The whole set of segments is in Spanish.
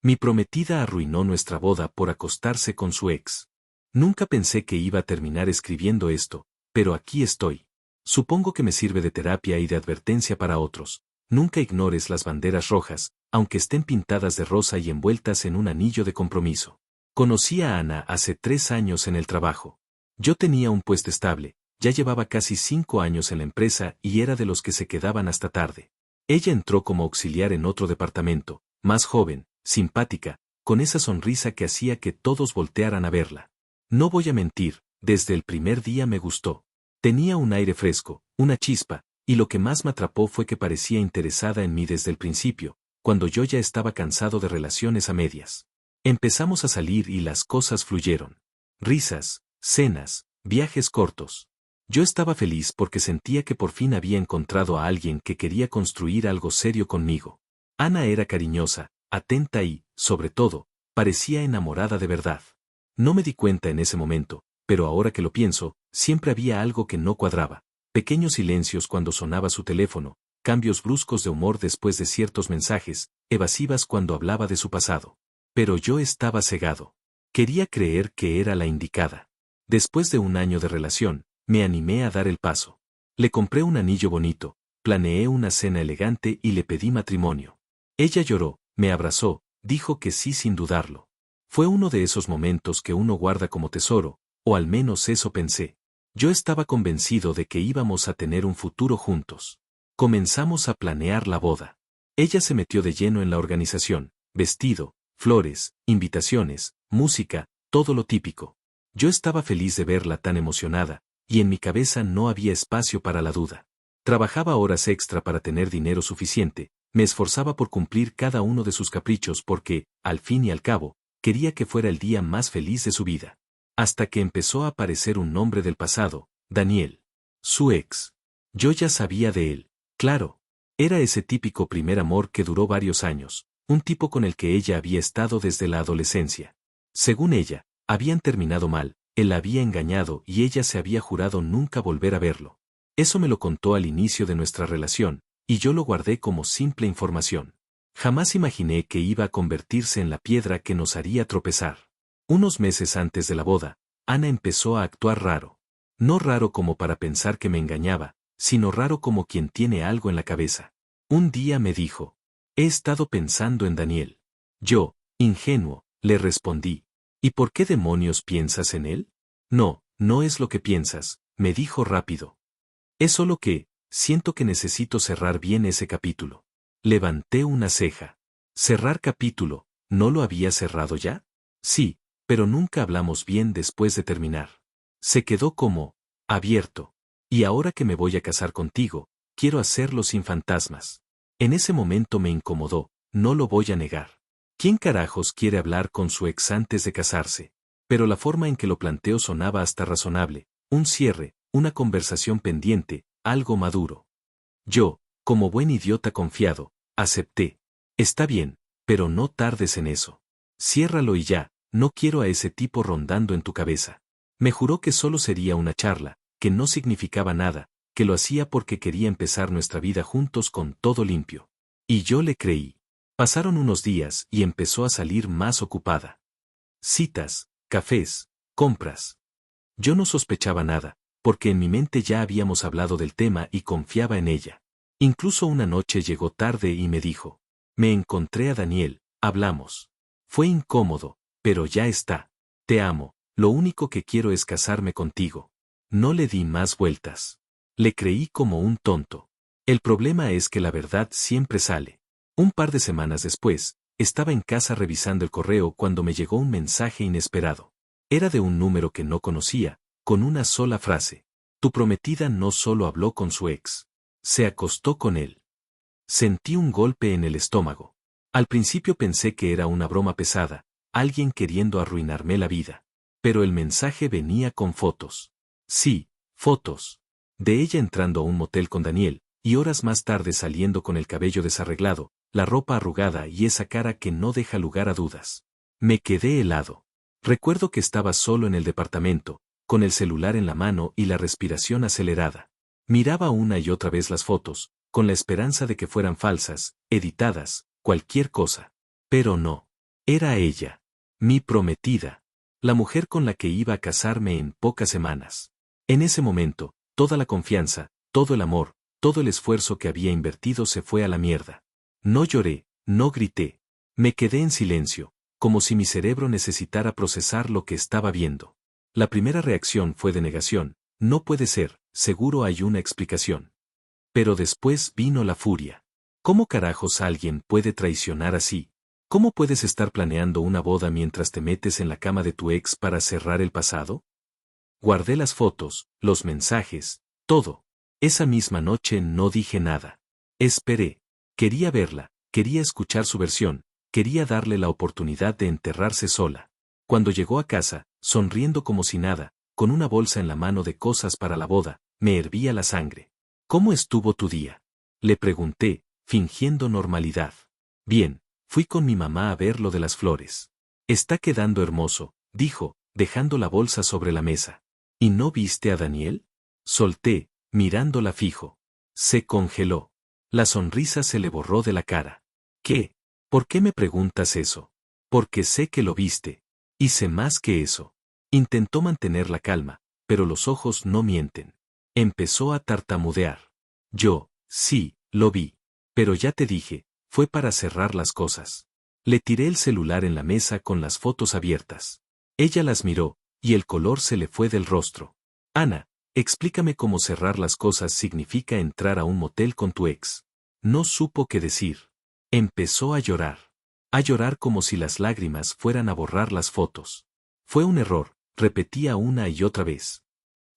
Mi prometida arruinó nuestra boda por acostarse con su ex. Nunca pensé que iba a terminar escribiendo esto, pero aquí estoy. Supongo que me sirve de terapia y de advertencia para otros. Nunca ignores las banderas rojas, aunque estén pintadas de rosa y envueltas en un anillo de compromiso. Conocí a Ana hace 3 años en el trabajo. Yo tenía un puesto estable, ya llevaba casi 5 años en la empresa y era de los que se quedaban hasta tarde. Ella entró como auxiliar en otro departamento, más joven, simpática, con esa sonrisa que hacía que todos voltearan a verla. No voy a mentir, desde el primer día me gustó. Tenía un aire fresco, una chispa, y lo que más me atrapó fue que parecía interesada en mí desde el principio, cuando yo ya estaba cansado de relaciones a medias. Empezamos a salir y las cosas fluyeron. Risas, cenas, viajes cortos. Yo estaba feliz porque sentía que por fin había encontrado a alguien que quería construir algo serio conmigo. Ana era cariñosa, atenta y, sobre todo, parecía enamorada de verdad. No me di cuenta en ese momento, pero ahora que lo pienso, siempre había algo que no cuadraba. Pequeños silencios cuando sonaba su teléfono, cambios bruscos de humor después de ciertos mensajes, evasivas cuando hablaba de su pasado. Pero yo estaba cegado. Quería creer que era la indicada. Después de 1 año de relación, me animé a dar el paso. Le compré un anillo bonito, planeé una cena elegante y le pedí matrimonio. Ella lloró, me abrazó, dijo que sí sin dudarlo. Fue uno de esos momentos que uno guarda como tesoro, o al menos eso pensé. Yo estaba convencido de que íbamos a tener un futuro juntos. Comenzamos a planear la boda. Ella se metió de lleno en la organización, vestido, flores, invitaciones, música, todo lo típico. Yo estaba feliz de verla tan emocionada, y en mi cabeza no había espacio para la duda. Trabajaba horas extra para tener dinero suficiente, me esforzaba por cumplir cada uno de sus caprichos porque, al fin y al cabo, quería que fuera el día más feliz de su vida. Hasta que empezó a aparecer un nombre del pasado, Daniel. Su ex. Yo ya sabía de él, claro. Era ese típico primer amor que duró varios años, un tipo con el que ella había estado desde la adolescencia. Según ella, habían terminado mal, él la había engañado y ella se había jurado nunca volver a verlo. Eso me lo contó al inicio de nuestra relación, y yo lo guardé como simple información. Jamás imaginé que iba a convertirse en la piedra que nos haría tropezar. Unos meses antes de la boda, Ana empezó a actuar raro. No raro como para pensar que me engañaba, sino raro como quien tiene algo en la cabeza. Un día me dijo, he estado pensando en Daniel. Yo, ingenuo, le respondí, ¿y por qué demonios piensas en él? No, no es lo que piensas, me dijo rápido. Es solo que, siento que necesito cerrar bien ese capítulo. Levanté una ceja. ¿Cerrar capítulo? ¿No lo había cerrado ya? Sí, pero nunca hablamos bien después de terminar. Se quedó como, abierto. Y ahora que me voy a casar contigo, quiero hacerlo sin fantasmas. En ese momento me incomodó, no lo voy a negar. ¿Quién carajos quiere hablar con su ex antes de casarse? Pero la forma en que lo planteó sonaba hasta razonable, un cierre, una conversación pendiente, algo maduro. Yo, como buen idiota confiado, acepté. Está bien, pero no tardes en eso. Ciérralo y ya, no quiero a ese tipo rondando en tu cabeza. Me juró que solo sería una charla, que no significaba nada, que lo hacía porque quería empezar nuestra vida juntos con todo limpio. Y yo le creí. Pasaron unos días y empezó a salir más ocupada. Citas, cafés, compras. Yo no sospechaba nada, porque en mi mente ya habíamos hablado del tema y confiaba en ella. Incluso una noche llegó tarde y me dijo, me encontré a Daniel, hablamos. Fue incómodo, pero ya está. Te amo, lo único que quiero es casarme contigo. No le di más vueltas. Le creí como un tonto. El problema es que la verdad siempre sale. Un par de semanas después, estaba en casa revisando el correo cuando me llegó un mensaje inesperado. Era de un número que no conocía, con una sola frase. Tu prometida no solo habló con su ex. Se acostó con él. Sentí un golpe en el estómago. Al principio pensé que era una broma pesada, alguien queriendo arruinarme la vida. Pero el mensaje venía con fotos. Sí, fotos. De ella entrando a un motel con Daniel, y horas más tarde saliendo con el cabello desarreglado, la ropa arrugada y esa cara que no deja lugar a dudas. Me quedé helado. Recuerdo que estaba solo en el departamento, con el celular en la mano y la respiración acelerada. Miraba una y otra vez las fotos, con la esperanza de que fueran falsas, editadas, cualquier cosa. Pero no. Era ella. Mi prometida. La mujer con la que iba a casarme en pocas semanas. En ese momento, toda la confianza, todo el amor, todo el esfuerzo que había invertido se fue a la mierda. No lloré, no grité. Me quedé en silencio, como si mi cerebro necesitara procesar lo que estaba viendo. La primera reacción fue de negación. No puede ser, seguro hay una explicación. Pero después vino la furia. ¿Cómo carajos alguien puede traicionar así? ¿Cómo puedes estar planeando una boda mientras te metes en la cama de tu ex para cerrar el pasado? Guardé las fotos, los mensajes, todo. Esa misma noche no dije nada. Esperé. Quería verla, quería escuchar su versión, quería darle la oportunidad de enterrarse sola. Cuando llegó a casa, sonriendo como si nada, con una bolsa en la mano de cosas para la boda, me hervía la sangre. ¿Cómo estuvo tu día? Le pregunté, fingiendo normalidad. Bien, fui con mi mamá a ver lo de las flores. Está quedando hermoso, dijo, dejando la bolsa sobre la mesa. ¿Y no viste a Daniel? Solté, mirándola fijo. Se congeló. La sonrisa se le borró de la cara. ¿Qué? ¿Por qué me preguntas eso? Porque sé que lo viste. Hice más que eso. Intentó mantener la calma, pero los ojos no mienten. Empezó a tartamudear. Yo, sí, lo vi. Pero ya te dije, fue para cerrar las cosas. Le tiré el celular en la mesa con las fotos abiertas. Ella las miró, y el color se le fue del rostro. Ana, explícame cómo cerrar las cosas significa entrar a un motel con tu ex. No supo qué decir. Empezó a llorar. A llorar como si las lágrimas fueran a borrar las fotos. Fue un error, repetía una y otra vez.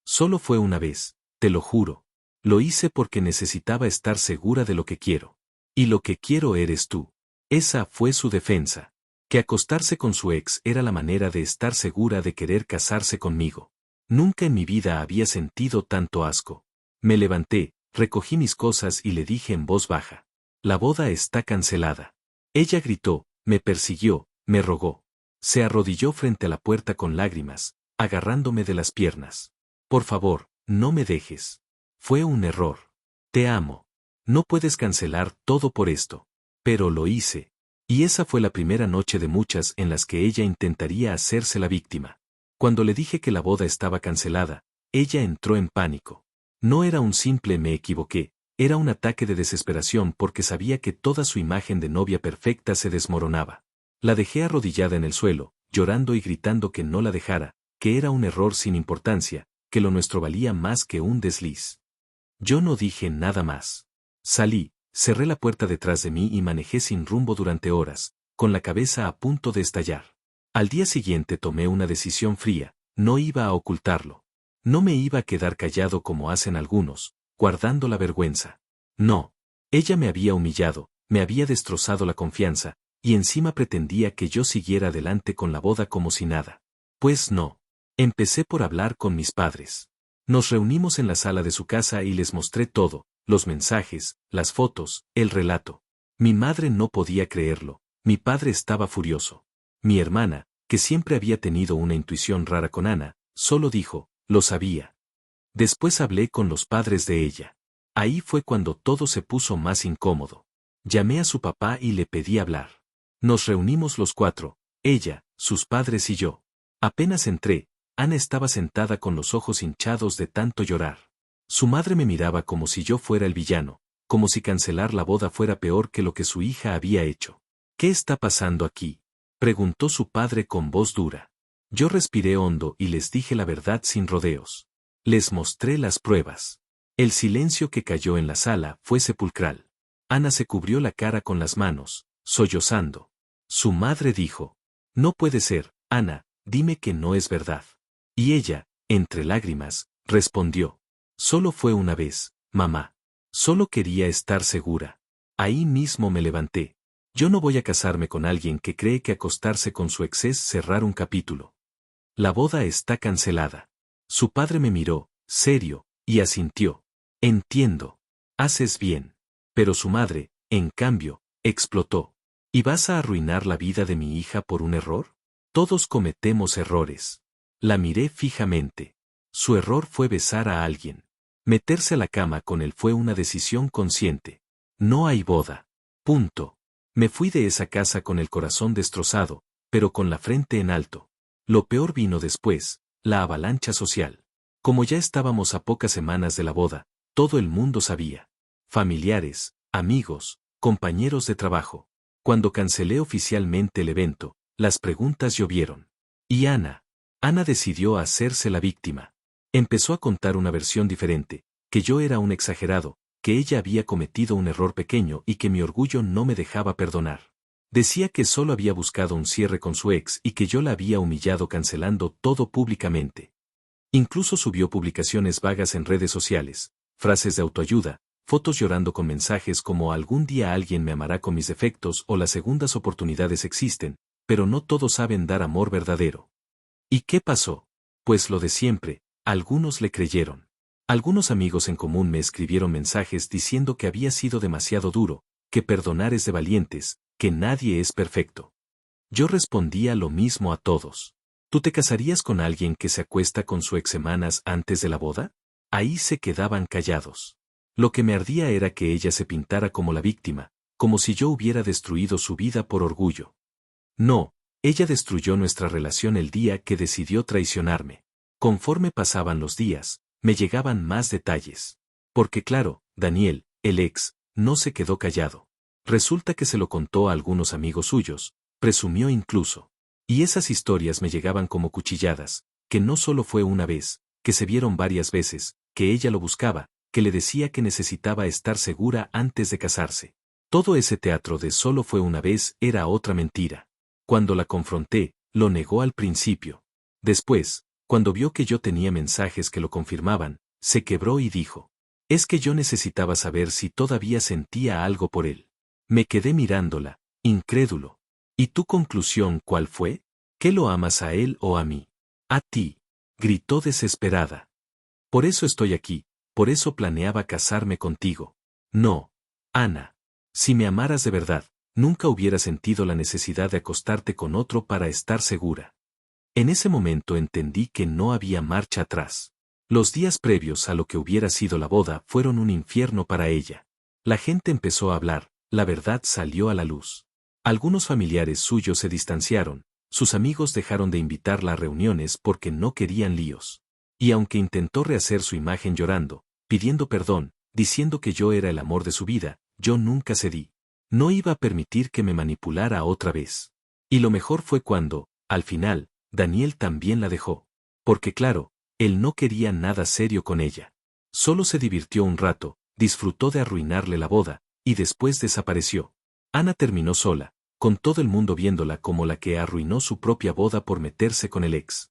Solo fue una vez, te lo juro. Lo hice porque necesitaba estar segura de lo que quiero. Y lo que quiero eres tú. Esa fue su defensa. Que acostarse con su ex era la manera de estar segura de querer casarse conmigo. Nunca en mi vida había sentido tanto asco. Me levanté, recogí mis cosas y le dije en voz baja. La boda está cancelada. Ella gritó, me persiguió, me rogó. Se arrodilló frente a la puerta con lágrimas, agarrándome de las piernas. Por favor, no me dejes. Fue un error. Te amo. No puedes cancelar todo por esto. Pero lo hice. Y esa fue la primera noche de muchas en las que ella intentaría hacerse la víctima. Cuando le dije que la boda estaba cancelada, ella entró en pánico. No era un simple me equivoqué, era un ataque de desesperación porque sabía que toda su imagen de novia perfecta se desmoronaba. La dejé arrodillada en el suelo, llorando y gritando que no la dejara, que era un error sin importancia, que lo nuestro valía más que un desliz. Yo no dije nada más. Salí, cerré la puerta detrás de mí y manejé sin rumbo durante horas, con la cabeza a punto de estallar. Al día siguiente tomé una decisión fría, no iba a ocultarlo. No me iba a quedar callado como hacen algunos, guardando la vergüenza. No. Ella me había humillado, me había destrozado la confianza, y encima pretendía que yo siguiera adelante con la boda como si nada. Pues no. Empecé por hablar con mis padres. Nos reunimos en la sala de su casa y les mostré todo, los mensajes, las fotos, el relato. Mi madre no podía creerlo, mi padre estaba furioso. Mi hermana, que siempre había tenido una intuición rara con Ana, solo dijo, lo sabía. Después hablé con los padres de ella. Ahí fue cuando todo se puso más incómodo. Llamé a su papá y le pedí hablar. Nos reunimos los cuatro, ella, sus padres y yo. Apenas entré, Ana estaba sentada con los ojos hinchados de tanto llorar. Su madre me miraba como si yo fuera el villano, como si cancelar la boda fuera peor que lo que su hija había hecho. ¿Qué está pasando aquí?, preguntó su padre con voz dura. Yo respiré hondo y les dije la verdad sin rodeos. Les mostré las pruebas. El silencio que cayó en la sala fue sepulcral. Ana se cubrió la cara con las manos, sollozando. Su madre dijo, no puede ser, Ana, dime que no es verdad. Y ella, entre lágrimas, respondió, solo fue una vez, mamá. Solo quería estar segura. Ahí mismo me levanté. Yo no voy a casarme con alguien que cree que acostarse con su ex es cerrar un capítulo. La boda está cancelada. Su padre me miró, serio, y asintió. Entiendo. Haces bien. Pero su madre, en cambio, explotó. ¿Y vas a arruinar la vida de mi hija por un error? Todos cometemos errores. La miré fijamente. Su error fue besar a alguien. Meterse a la cama con él fue una decisión consciente. No hay boda. Punto. Me fui de esa casa con el corazón destrozado, pero con la frente en alto. Lo peor vino después, la avalancha social. Como ya estábamos a pocas semanas de la boda, todo el mundo sabía. Familiares, amigos, compañeros de trabajo. Cuando cancelé oficialmente el evento, las preguntas llovieron. ¿Y Ana? Ana decidió hacerse la víctima. Empezó a contar una versión diferente, que yo era un exagerado, que ella había cometido un error pequeño y que mi orgullo no me dejaba perdonar. Decía que solo había buscado un cierre con su ex y que yo la había humillado cancelando todo públicamente. Incluso subió publicaciones vagas en redes sociales, frases de autoayuda, fotos llorando con mensajes como algún día alguien me amará con mis defectos o las segundas oportunidades existen, pero no todos saben dar amor verdadero. ¿Y qué pasó? Pues lo de siempre, algunos le creyeron. Algunos amigos en común me escribieron mensajes diciendo que había sido demasiado duro, que perdonar es de valientes, que nadie es perfecto. Yo respondía lo mismo a todos. ¿Tú te casarías con alguien que se acuesta con su ex semanas antes de la boda? Ahí se quedaban callados. Lo que me ardía era que ella se pintara como la víctima, como si yo hubiera destruido su vida por orgullo. No, ella destruyó nuestra relación el día que decidió traicionarme. Conforme pasaban los días, me llegaban más detalles. Porque claro, Daniel, el ex, no se quedó callado. Resulta que se lo contó a algunos amigos suyos, presumió incluso. Y esas historias me llegaban como cuchilladas, que no solo fue una vez, que se vieron varias veces, que ella lo buscaba, que le decía que necesitaba estar segura antes de casarse. Todo ese teatro de solo fue una vez era otra mentira. Cuando la confronté, lo negó al principio. Después, cuando vio que yo tenía mensajes que lo confirmaban, se quebró y dijo: es que yo necesitaba saber si todavía sentía algo por él. Me quedé mirándola, incrédulo. ¿Y tu conclusión cuál fue? ¿Que lo amas a él o a mí? A ti, gritó desesperada. Por eso estoy aquí, por eso planeaba casarme contigo. No, Ana. Si me amaras de verdad, nunca hubiera sentido la necesidad de acostarte con otro para estar segura. En ese momento entendí que no había marcha atrás. Los días previos a lo que hubiera sido la boda fueron un infierno para ella. La gente empezó a hablar, la verdad salió a la luz. Algunos familiares suyos se distanciaron, sus amigos dejaron de invitarla a reuniones porque no querían líos. Y aunque intentó rehacer su imagen llorando, pidiendo perdón, diciendo que yo era el amor de su vida, yo nunca cedí. No iba a permitir que me manipulara otra vez. Y lo mejor fue cuando, al final, Daniel también la dejó. Porque claro, él no quería nada serio con ella. Solo se divirtió un rato, disfrutó de arruinarle la boda, y después desapareció. Ana terminó sola, con todo el mundo viéndola como la que arruinó su propia boda por meterse con el ex.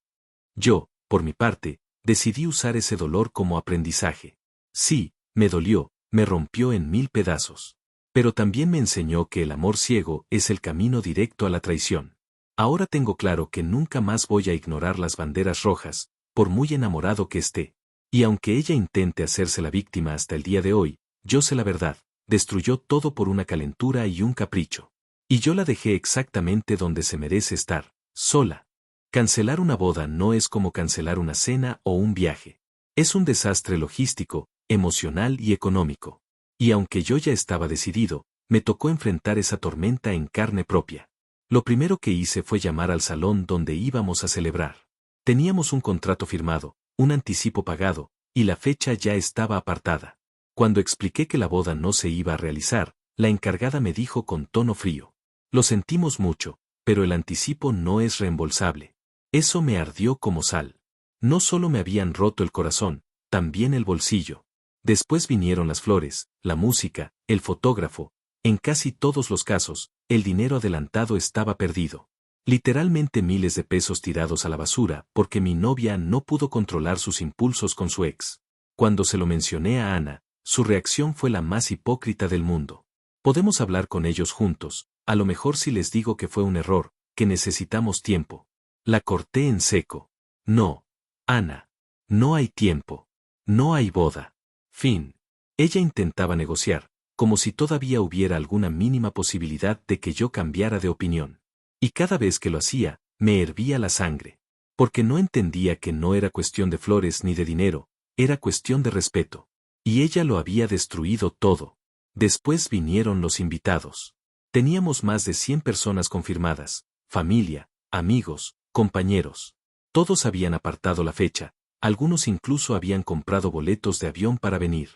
Yo, por mi parte, decidí usar ese dolor como aprendizaje. Sí, me dolió, me rompió en 1000 pedazos. Pero también me enseñó que el amor ciego es el camino directo a la traición. Ahora tengo claro que nunca más voy a ignorar las banderas rojas, por muy enamorado que esté. Y aunque ella intente hacerse la víctima hasta el día de hoy, yo sé la verdad, destruyó todo por una calentura y un capricho. Y yo la dejé exactamente donde se merece estar, sola. Cancelar una boda no es como cancelar una cena o un viaje. Es un desastre logístico, emocional y económico. Y aunque yo ya estaba decidido, me tocó enfrentar esa tormenta en carne propia. Lo primero que hice fue llamar al salón donde íbamos a celebrar. Teníamos un contrato firmado, un anticipo pagado, y la fecha ya estaba apartada. Cuando expliqué que la boda no se iba a realizar, la encargada me dijo con tono frío: lo sentimos mucho, pero el anticipo no es reembolsable. Eso me ardió como sal. No solo me habían roto el corazón, también el bolsillo. Después vinieron las flores, la música, el fotógrafo. En casi todos los casos, el dinero adelantado estaba perdido. Literalmente miles de pesos tirados a la basura porque mi novia no pudo controlar sus impulsos con su ex. Cuando se lo mencioné a Ana, su reacción fue la más hipócrita del mundo. Podemos hablar con ellos juntos, a lo mejor si les digo que fue un error, que necesitamos tiempo. La corté en seco. No, Ana. No hay tiempo. No hay boda. Fin. Ella intentaba negociar, como si todavía hubiera alguna mínima posibilidad de que yo cambiara de opinión. Y cada vez que lo hacía, me hervía la sangre. Porque no entendía que no era cuestión de flores ni de dinero, era cuestión de respeto. Y ella lo había destruido todo. Después vinieron los invitados. Teníamos más de 100 personas confirmadas, familia, amigos, compañeros. Todos habían apartado la fecha, algunos incluso habían comprado boletos de avión para venir.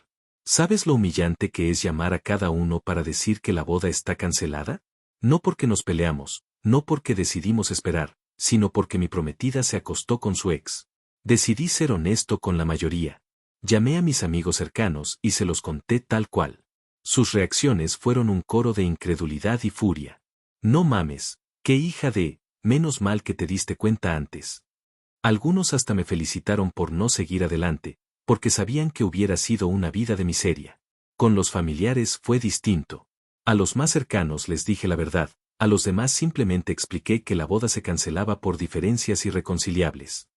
¿Sabes lo humillante que es llamar a cada uno para decir que la boda está cancelada? No porque nos peleamos, no porque decidimos esperar, sino porque mi prometida se acostó con su ex. Decidí ser honesto con la mayoría. Llamé a mis amigos cercanos y se los conté tal cual. Sus reacciones fueron un coro de incredulidad y furia. No mames, qué hija de, menos mal que te diste cuenta antes. Algunos hasta me felicitaron por no seguir adelante, porque sabían que hubiera sido una vida de miseria. Con los familiares fue distinto. A los más cercanos les dije la verdad, a los demás simplemente expliqué que la boda se cancelaba por diferencias irreconciliables.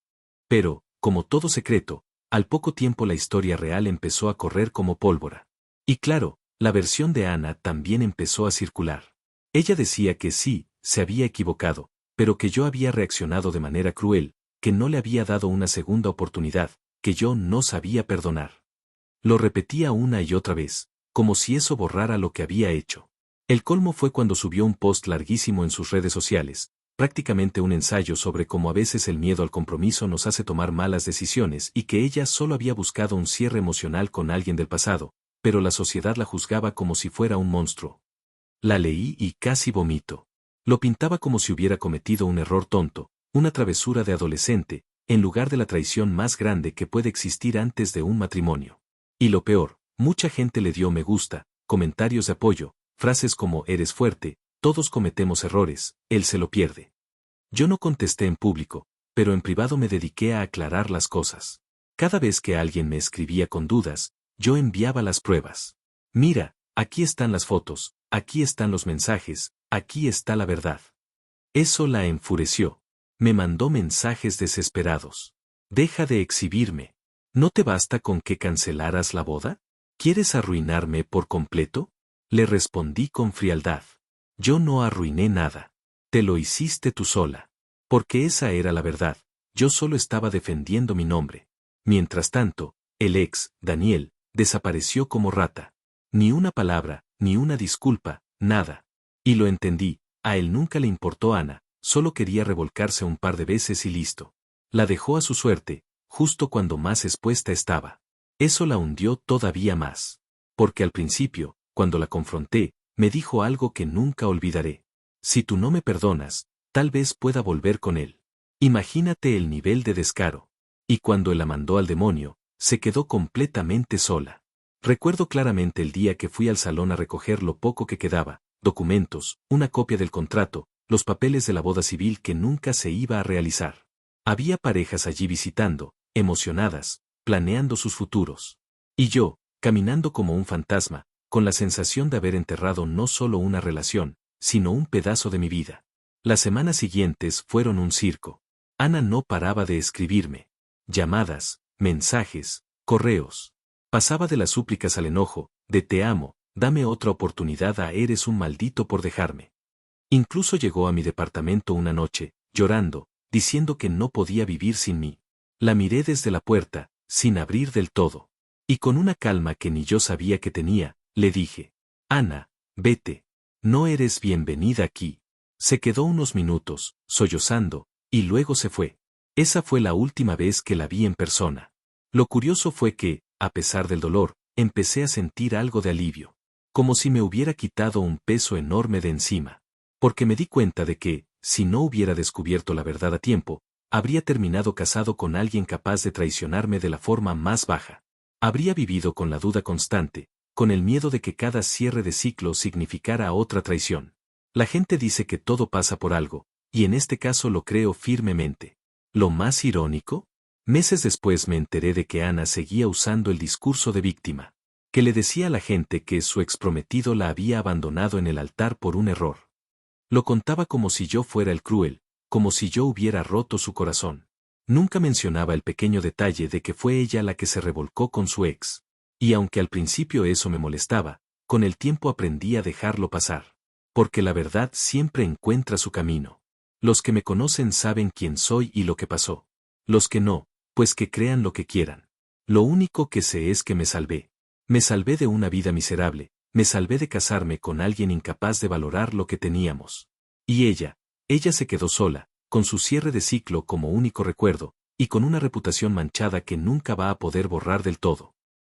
Pero, como todo secreto, al poco tiempo la historia real empezó a correr como pólvora. Y claro, la versión de Ana también empezó a circular. Ella decía que sí, se había equivocado, pero que yo había reaccionado de manera cruel, que no le había dado una segunda oportunidad, que yo no sabía perdonar. Lo repetía una y otra vez, como si eso borrara lo que había hecho. El colmo fue cuando subió un post larguísimo en sus redes sociales, prácticamente un ensayo sobre cómo a veces el miedo al compromiso nos hace tomar malas decisiones y que ella solo había buscado un cierre emocional con alguien del pasado, pero la sociedad la juzgaba como si fuera un monstruo. La leí y casi vomito. Lo pintaba como si hubiera cometido un error tonto, una travesura de adolescente, en lugar de la traición más grande que puede existir antes de un matrimonio. Y lo peor, mucha gente le dio me gusta, comentarios de apoyo, frases como eres fuerte, todos cometemos errores, él se lo pierde. Yo no contesté en público, pero en privado me dediqué a aclarar las cosas. Cada vez que alguien me escribía con dudas, yo enviaba las pruebas. Mira, aquí están las fotos, aquí están los mensajes, aquí está la verdad. Eso la enfureció. Me mandó mensajes desesperados. Deja de exhibirme. ¿No te basta con que cancelaras la boda? ¿Quieres arruinarme por completo? Le respondí con frialdad. Yo no arruiné nada. Te lo hiciste tú sola. Porque esa era la verdad. Yo solo estaba defendiendo mi nombre. Mientras tanto, el ex, Daniel, desapareció como rata. Ni una palabra, ni una disculpa, nada. Y lo entendí, a él nunca le importó Ana, solo quería revolcarse un par de veces y listo. La dejó a su suerte, justo cuando más expuesta estaba. Eso la hundió todavía más. Porque al principio, cuando la confronté, me dijo algo que nunca olvidaré. Si tú no me perdonas, tal vez pueda volver con él. Imagínate el nivel de descaro. Y cuando él la mandó al demonio, se quedó completamente sola. Recuerdo claramente el día que fui al salón a recoger lo poco que quedaba, documentos, una copia del contrato, los papeles de la boda civil que nunca se iba a realizar. Había parejas allí visitando, emocionadas, planeando sus futuros. Y yo, caminando como un fantasma, con la sensación de haber enterrado no solo una relación, sino un pedazo de mi vida. Las semanas siguientes fueron un circo. Ana no paraba de escribirme. Llamadas, mensajes, correos. Pasaba de las súplicas al enojo, de te amo, dame otra oportunidad a eres un maldito por dejarme. Incluso llegó a mi departamento una noche, llorando, diciendo que no podía vivir sin mí. La miré desde la puerta, sin abrir del todo. Y con una calma que ni yo sabía que tenía, le dije, Ana, vete. No eres bienvenida aquí. Se quedó unos minutos, sollozando, y luego se fue. Esa fue la última vez que la vi en persona. Lo curioso fue que, a pesar del dolor, empecé a sentir algo de alivio. Como si me hubiera quitado un peso enorme de encima. Porque me di cuenta de que, si no hubiera descubierto la verdad a tiempo, habría terminado casado con alguien capaz de traicionarme de la forma más baja. Habría vivido con la duda constante, con el miedo de que cada cierre de ciclo significara otra traición. La gente dice que todo pasa por algo, y en este caso lo creo firmemente. Lo más irónico, meses después me enteré de que Ana seguía usando el discurso de víctima, que le decía a la gente que su exprometido la había abandonado en el altar por un error. Lo contaba como si yo fuera el cruel, como si yo hubiera roto su corazón. Nunca mencionaba el pequeño detalle de que fue ella la que se revolcó con su ex. Y aunque al principio eso me molestaba, con el tiempo aprendí a dejarlo pasar. Porque la verdad siempre encuentra su camino. Los que me conocen saben quién soy y lo que pasó. Los que no, pues que crean lo que quieran. Lo único que sé es que me salvé. Me salvé de una vida miserable, Me salvé de casarme con alguien incapaz de valorar lo que teníamos. Y ella se quedó sola, con su cierre de ciclo como único recuerdo, y con una reputación manchada que nunca va a poder borrar del todo.